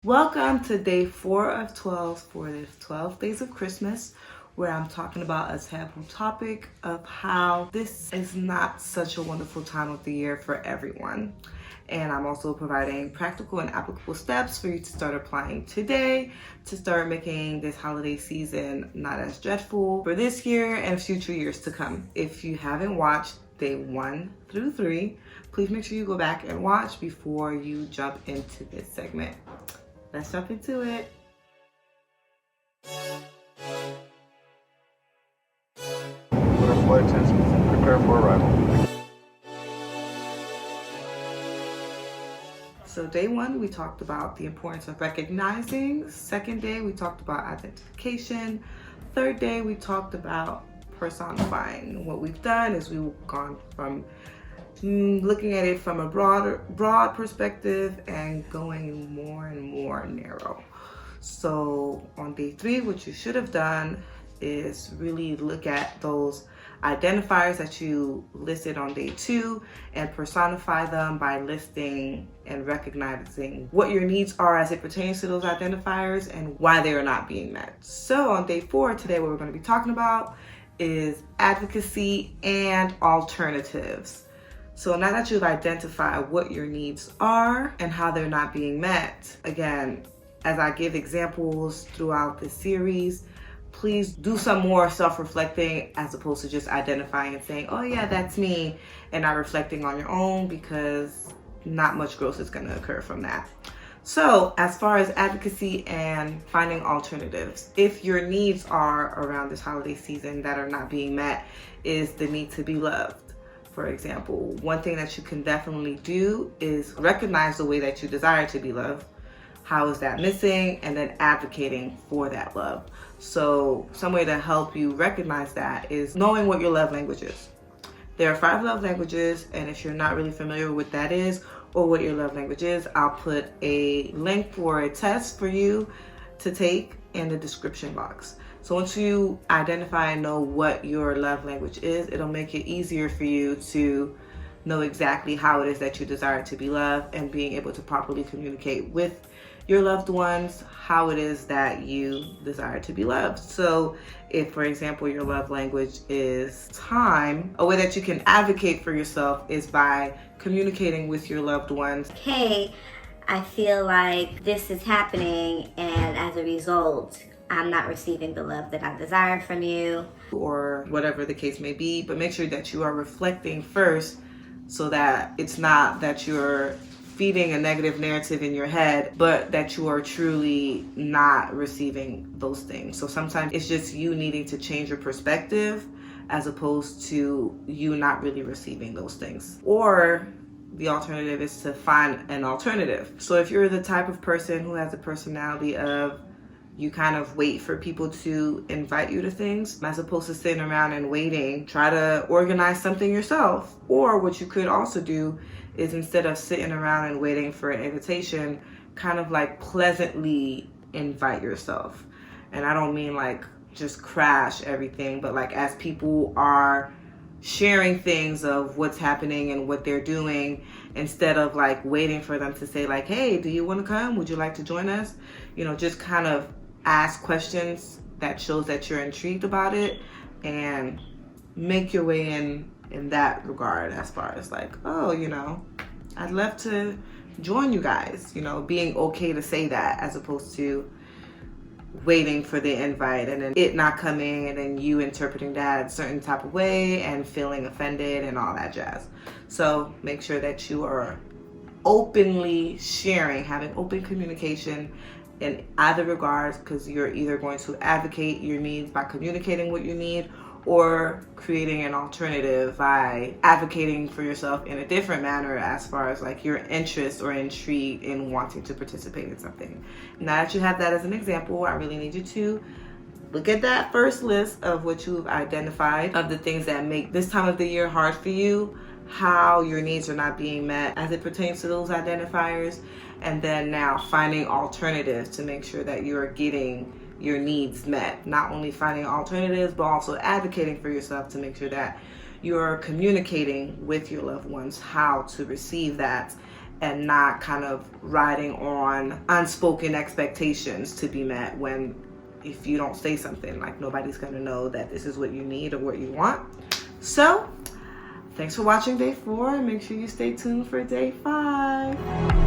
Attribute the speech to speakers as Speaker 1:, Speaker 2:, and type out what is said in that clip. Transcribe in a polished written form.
Speaker 1: Welcome to day 4 of 12 for the 12 days of Christmas, where I'm talking about a taboo topic of how this is not such a wonderful time of the year for everyone. And I'm also providing practical and applicable steps for you to start applying today to start making this holiday season not as dreadful for this year and future years to come. If you haven't watched day 1 through 3, please make sure you go back and watch before you jump into this segment. Let's jump into it.
Speaker 2: Put our flight attendants and prepare for arrival.
Speaker 1: So day 1, we talked about the importance of recognizing. Second day, we talked about identification. Third day, we talked about personifying. What we've done is we've gone from looking at it from a broad perspective and going more and more narrow. So on day 3, what you should have done is really look at those identifiers that you listed on day 2 and personify them by listing and recognizing what your needs are as it pertains to those identifiers and why they are not being met. So on day 4 today, what we're going to be talking about is advocacy and alternatives. So now that you've identified what your needs are and how they're not being met, again, as I give examples throughout this series, please do some more self-reflecting as opposed to just identifying and saying, oh yeah, that's me, and not reflecting on your own, because not much growth is going to occur from that. So as far as advocacy and finding alternatives, if your needs are around this holiday season that are not being met, is the need to be loved. For example, one thing that you can definitely do is recognize the way that you desire to be loved. How is that missing? And then advocating for that love. So some way to help you recognize that is knowing what your love language is. There are 5 love languages, and if you're not really familiar with what that is or what your love language is, I'll put a link for a test for you to take in the description box. So once you identify and know what your love language is, it'll make it easier for you to know exactly how it is that you desire to be loved and being able to properly communicate with your loved ones how it is that you desire to be loved. So if, for example, your love language is time, a way that you can advocate for yourself is by communicating with your loved ones.
Speaker 3: Hey, I feel like this is happening, and as a result, I'm not receiving the love that I desire from you.
Speaker 1: Or whatever the case may be, but make sure that you are reflecting first so that it's not that you're feeding a negative narrative in your head, but that you are truly not receiving those things. So sometimes it's just you needing to change your perspective as opposed to you not really receiving those things. Or the alternative is to find an alternative. So if you're the type of person who has a personality of you kind of wait for people to invite you to things, as opposed to sitting around and waiting, try to organize something yourself. Or what you could also do is, instead of sitting around and waiting for an invitation, kind of like pleasantly invite yourself. And I don't mean like just crash everything, but like as people are sharing things of what's happening and what they're doing, instead of like waiting for them to say like, hey, do you want to come? Would you like to join us? Just kind of ask questions that shows that you're intrigued about it and make your way in that regard, as far as like, oh, I'd love to join you guys, being okay to say that, as opposed to waiting for the invite and then it not coming and then you interpreting that a certain type of way and feeling offended and all that jazz. So make sure that you are openly sharing, having open communication in either regards, because you're either going to advocate your needs by communicating what you need, or creating an alternative by advocating for yourself in a different manner, as far as like your interest or intrigue in wanting to participate in something. Now that you have that as an example, I really need you to look at that first list of what you've identified of the things that make this time of the year hard for you, how your needs are not being met as it pertains to those identifiers, and then now finding alternatives to make sure that you're getting your needs met. Not only finding alternatives, but also advocating for yourself to make sure that you're communicating with your loved ones how to receive that and not kind of riding on unspoken expectations to be met when if you don't say something, like nobody's gonna know that this is what you need or what you want. So thanks for watching day 4, and make sure you stay tuned for day 5.